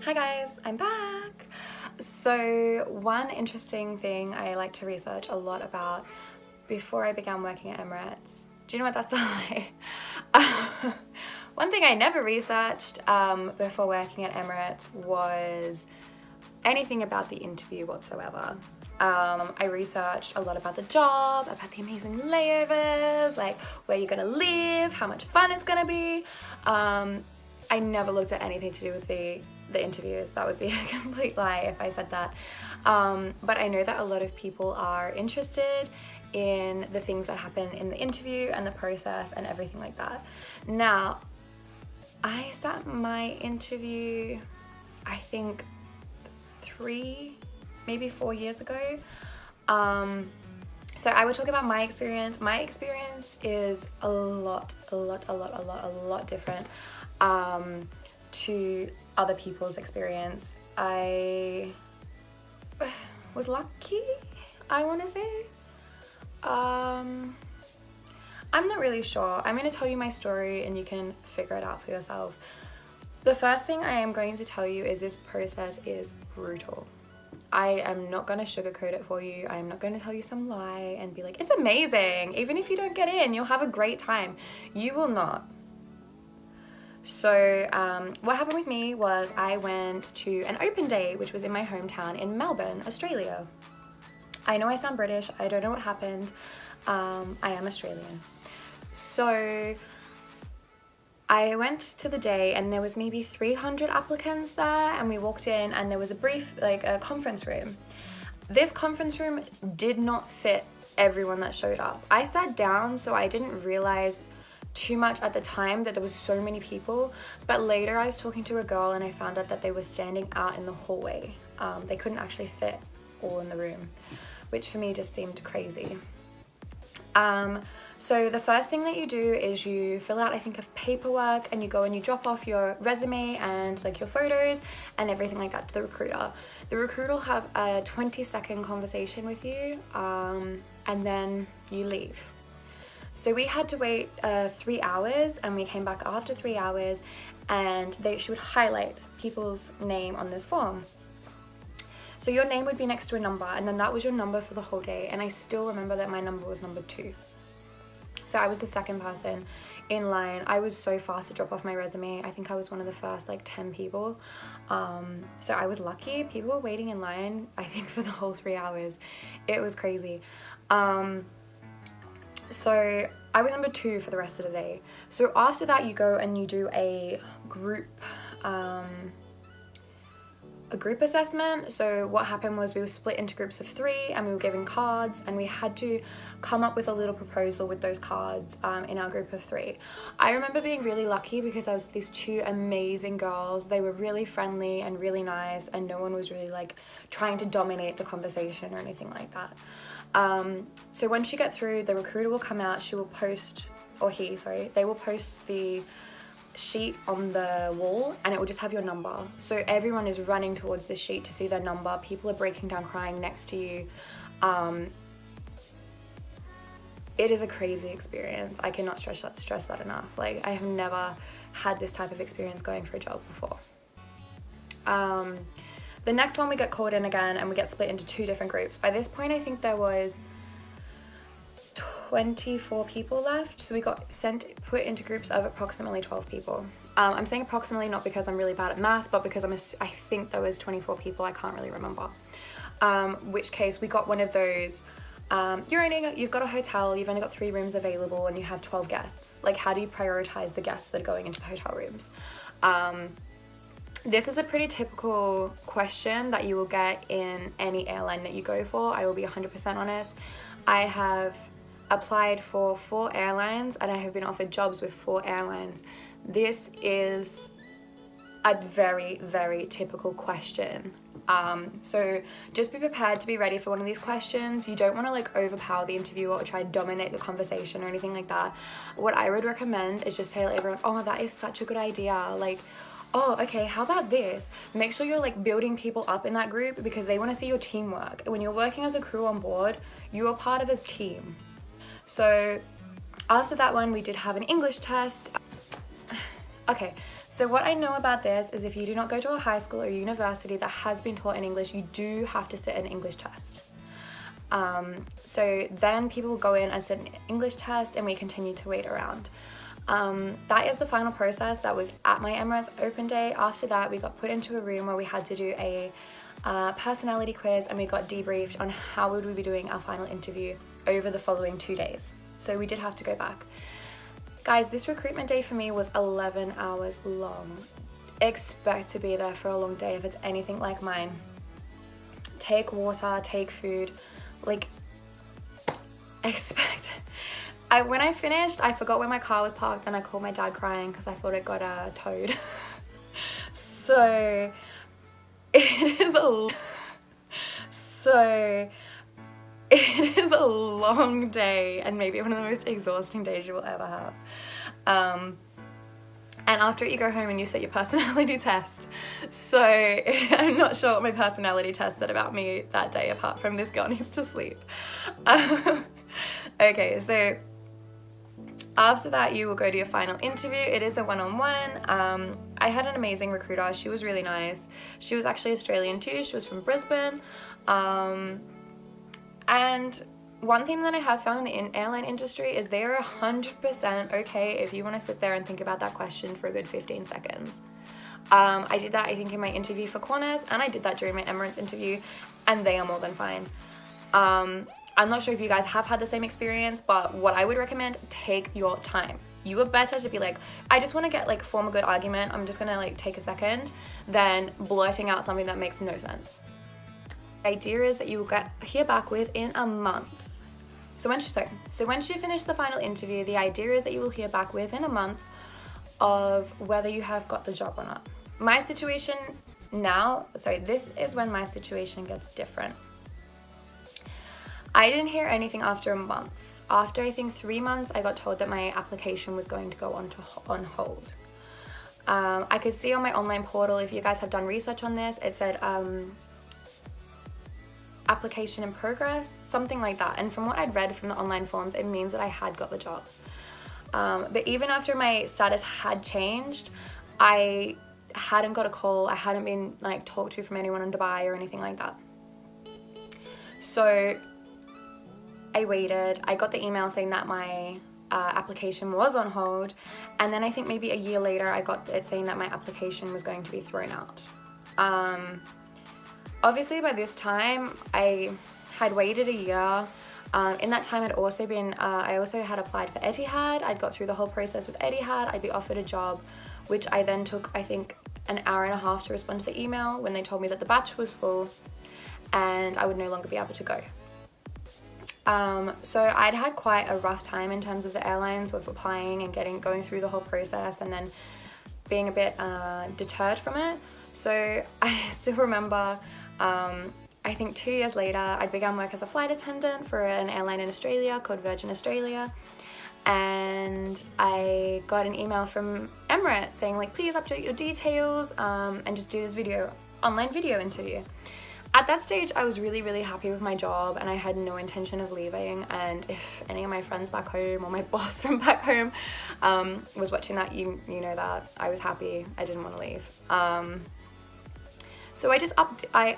Hi guys, I'm back. So one interesting thing I like to research a lot about before I began working at Emirates, do you know what that's like? One thing I never researched before working at Emirates was anything about the interview whatsoever. I researched a lot about the job, about the amazing layovers, like where you're gonna live, how much fun it's gonna be. I never looked at anything to do with the interviews. That would be a complete lie if I said that. But I know that a lot of people are interested in the things that happen in the interview and the process and everything like that. Now, I sat my interview, I think 3, maybe 4 years ago. So I would talk about my experience. My experience is a lot different to other people's experience. I was lucky, I want to say. I'm not really sure. I'm going to tell you my story and you can figure it out for yourself. The first thing I am going to tell you is this process is brutal. I am not going to sugarcoat it for you. I am not going to tell you some lie and be like, it's amazing. Even if you don't get in, you'll have a great time. You will not. So what happened with me was I went to an open day, which was in my hometown in Melbourne, Australia. I know I sound British. I don't know what happened. I am Australian. So I went to the day and there was maybe 300 applicants there, and we walked in and there was a brief, like a conference room. This conference room did not fit everyone that showed up. I sat down, so I didn't realize too much at the time that there was so many people, but later I was talking to a girl and I found out that they were standing out in the hallway. They couldn't actually fit all in the room, which for me just seemed crazy. So the first thing that you do is you fill out, I think, of paperwork, and you go and you drop off your resume and like your photos and everything like that to the recruiter. The recruiter will have a 20-second conversation with you, and then you leave. So we had to wait 3 hours, and we came back after 3 hours, and she would highlight people's name on this form. So your name would be next to a number, and then that was your number for the whole day. And I still remember that my number was number 2. So I was the second person in line. I was so fast to drop off my resume. I think I was one of the first like 10 people. So I was lucky. People were waiting in line, I think, for the whole 3 hours. It was crazy. So I was number 2 for the rest of the day. So after that, you go and you do a group assessment. So what happened was we were split into groups of 3 and we were given cards, and we had to come up with a little proposal with those cards in our group of 3. I remember being really lucky because I was with these 2 amazing girls. They were really friendly and really nice, and no one was really like trying to dominate the conversation or anything like that. So once you get through, the recruiter will come out, they will post the sheet on the wall, and it will just have your number. So everyone is running towards this sheet to see their number. People are breaking down crying next to you. It is a crazy experience. I cannot stress that enough. Like, I have never had this type of experience going for a job before. The next one, we get called in again and we get split into 2 different groups. By this point, I think there was 24 people left, so we got put into groups of approximately 12 people. I'm saying approximately not because I'm really bad at math, but because I think there was 24 people. I can't really remember. Which case we got one of those. You've got a hotel, you've only got 3 rooms available, and you have 12 guests. Like, how do you prioritize the guests that are going into the hotel rooms? This is a pretty typical question that you will get in any airline that you go for. I will be 100% honest. I have applied for 4 airlines and I have been offered jobs with 4 airlines. This is a very, very typical question. So just be prepared to be ready for one of these questions. You don't want to like overpower the interviewer or try to dominate the conversation or anything like that. What I would recommend is just tell everyone, oh, that is such a good idea. Like, oh, okay, how about this? Make sure you're like building people up in that group, because they want to see your teamwork. When you're working as a crew on board, you are part of a team. So after that one, we did have an English test. Okay, So what I know about this is if you do not go to a high school or university that has been taught in English, you do have to sit an English test. So then people will go in and sit an English test and we continue to wait around. That is the final process that was at my Emirates open day. After that, we got put into a room where we had to do a personality quiz, and we got debriefed on how would we be doing our final interview over the following 2 days. So we did have to go back. Guys, this recruitment day for me was 11 hours long. Expect to be there for a long day if it's anything like mine. Take water, take food, like, expect. When I finished, I forgot where my car was parked and I called my dad crying because I thought it got towed. So it is a long day, and maybe one of the most exhausting days you will ever have. And after it, you go home and you sit your personality test. So I'm not sure what my personality test said about me that day, apart from this girl needs to sleep. Okay, so after that, you will go to your final interview. It is a one-on-one. I had an amazing recruiter. She was really nice. She was actually Australian too. She was from Brisbane. And one thing that I have found in the airline industry is they are 100% okay if you want to sit there and think about that question for a good 15 seconds. I did that, I think, in my interview for Qantas, and I did that during my Emirates interview, and they are more than fine. I'm not sure if you guys have had the same experience, but what I would recommend, take your time. You are better to be like, I just want to form a good argument, I'm just gonna take a second, than blurting out something that makes no sense. The idea is that you will hear back within a month. So once you finish the final interview, the idea is that you will hear back within a month of whether you have got the job or not. My situation now, this is when my situation gets different. I didn't hear anything after a month. After I think 3 months, I got told that my application was going to go on hold. I could see on my online portal, if you guys have done research on this, it said application in progress, something like that. And from what I'd read from the online forms, it means that I had got the job. But even after my status had changed, I hadn't got a call. I hadn't been talked to from anyone in Dubai or anything like that. So I waited. I got the email saying that my application was on hold, and then I think maybe a year later I got it saying that my application was going to be thrown out. Obviously by this time I had waited a year. In that time I also had applied for Etihad. I'd got through the whole process with Etihad. I'd be offered a job, which I then took, I think, an hour and a half to respond to the email when they told me that the batch was full and I would no longer be able to go. So I'd had quite a rough time in terms of the airlines with applying and going through the whole process, and then being a bit deterred from it. So I still remember, I think 2 years later, I began work as a flight attendant for an airline in Australia called Virgin Australia, and I got an email from Emirates saying please update your details and just do this online video interview. At that stage, I was really, really happy with my job and I had no intention of leaving. And if any of my friends back home or my boss from back home was watching that, you know that I was happy. I didn't want to leave. So I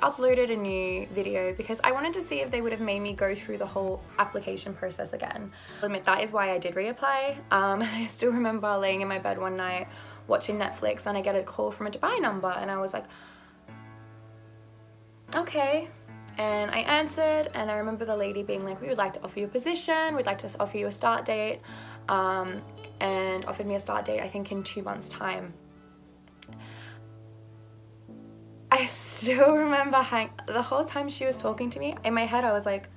uploaded a new video because I wanted to see if they would have made me go through the whole application process again. I'll admit that is why I did reapply. And I still remember laying in my bed one night watching Netflix and I get a call from a Dubai number and I was like, okay. And I answered, and I remember the lady being like, we would like to offer you a position, we'd like to offer you a start date, and offered me a start date I think in 2 months' time. I still remember the whole time she was talking to me, in my head I was like,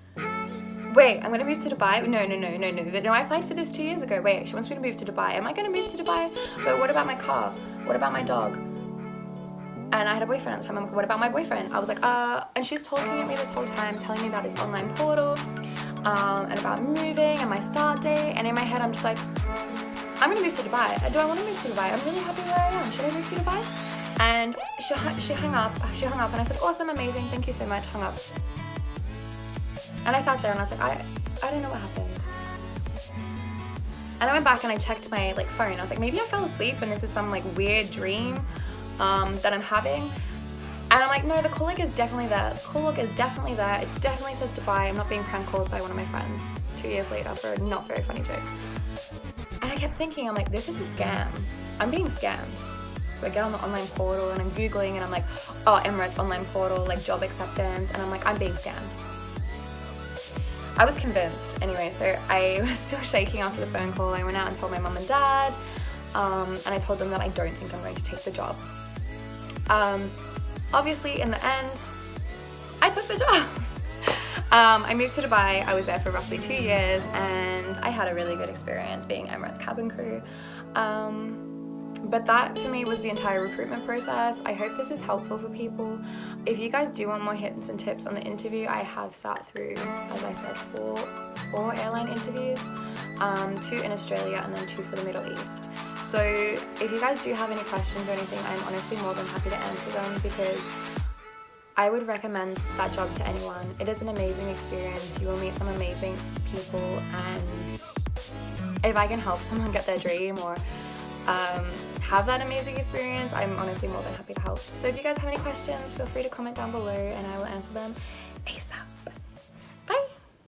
wait, I'm gonna move to Dubai? No, I applied for this 2 years ago. Wait, she wants me to move to Dubai. Am I gonna move to Dubai? But what about my car? What about my dog? And I had a boyfriend at the time. I'm like, what about my boyfriend? I was like, and she's talking at me this whole time, telling me about this online portal, and about moving and my start date. And in my head, I'm just like, I'm gonna move to Dubai. Do I want to move to Dubai? I'm really happy where I am. Should I move to Dubai? And she hung up. And I said, awesome, amazing, thank you so much. Hung up. And I sat there and I was like, I don't know what happened. And I went back and I checked my like phone. I was like, maybe I fell asleep and this is some like weird dream that I'm having. And I'm like, no, the call log is definitely there. The call log is definitely there. It definitely says Dubai. I'm not being prank called by one of my friends 2 years later for a not very funny joke. And I kept thinking, I'm like, this is a scam. I'm being scammed. So I get on the online portal and I'm Googling and I'm like, oh, Emirates online portal, like job acceptance. And I'm like, I'm being scammed. I was convinced anyway, so I was still shaking after the phone call. I went out and told my mum and dad, and I told them that I don't think I'm going to take the job. Obviously, in the end, I took the job. I moved to Dubai. I was there for roughly 2 years, and I had a really good experience being Emirates cabin crew. But that for me was the entire recruitment process. I hope this is helpful for people. If you guys do want more hints and tips on the interview, I have sat through, as I said, four airline interviews, 2 in Australia and then 2 for the Middle East. So if you guys do have any questions or anything, I'm honestly more than happy to answer them, because I would recommend that job to anyone. It is an amazing experience. You will meet some amazing people, and if I can help someone get their dream or have that amazing experience, I'm honestly more than happy to help. So if you guys have any questions, feel free to comment down below and I will answer them ASAP.